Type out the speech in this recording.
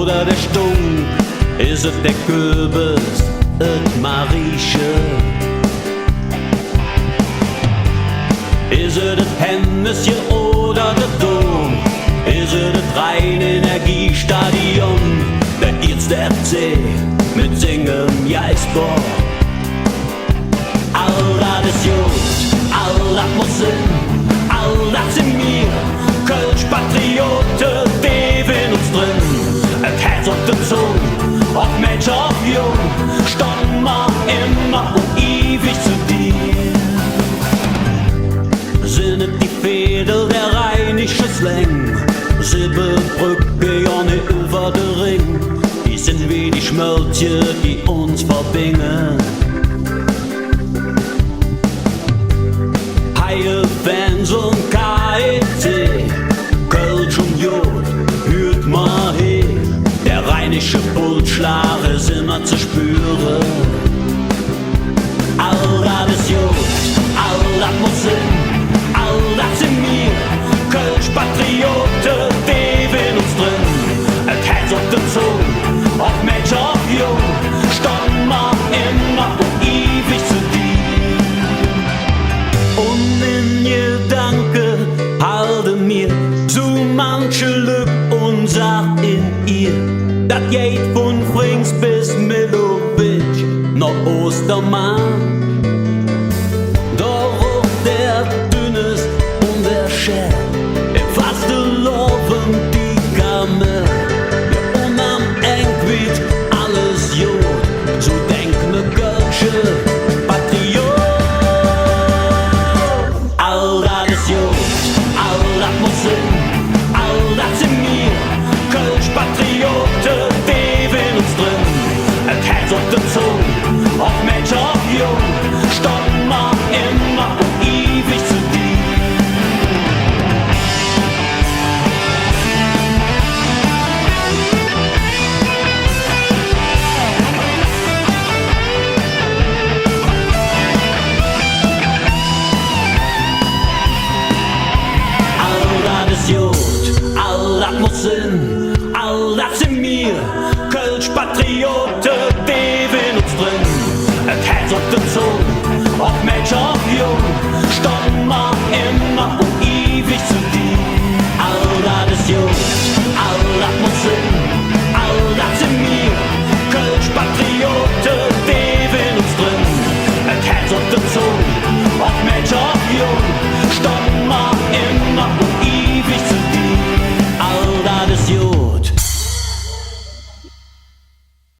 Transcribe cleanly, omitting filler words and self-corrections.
oder der Stunk? Is es der Kürbis, et Marieche? Is es das Hemmeschen oder der Dom? Is es das Rhein-Energiestadion? Der erste FC mit Singen Geisbock. All das ist gut, all das muss sein, all das sind wir. Kölsch-Patriote, leben uns drin. Et Herz auf der Zunge, ob Mensch, ob Jung, stand mal immer und ewig zu dir. Sinnet die Fädel der rheinische Slang, Silberbrücke, ja ne über der Ring. Die sind wie die Schmölzchen, die uns verbingen. Haie, Fans und KIT, Kölsch und Jod, hört mal hin. Der rheinische Pulsschlag ist immer zu spüren. All das ist Jod, all das muss sein, all das sind wir. Kölsch-Patriote, leben uns drin. Et Herz auf der Zunge, ob Mensch, ob Jung, stand mal immer und ewig zu dir. Und in Gedanke halte mir zu manche Lück und sag in ihr, dat geht von Frings bis Milovic, noch Ostermann. Doch auch der Dünnes und der Scher, fast loben die Kammer. Ja, und am Endquiet alles Jod, so denk ne Kölsche Patriot. All das ist Jod, all das muss sein, all das sind wir. Kölsch-Patriote, leben uns drin. Et Herz auf der Zunge, ob Mensch, ob Jung, stand mal immer und ewig zu dir. Jod, all das muss sein, all das sind wir. Kölsch-Patriote, leben uns drin. Et Herz auf der Zunge, ob Mensch, ob Jung, stand mal immer und ewig zu dir. All das ist Jod, all das muss sein, all das sind wir. Kölsch-Patriote, leben uns drin.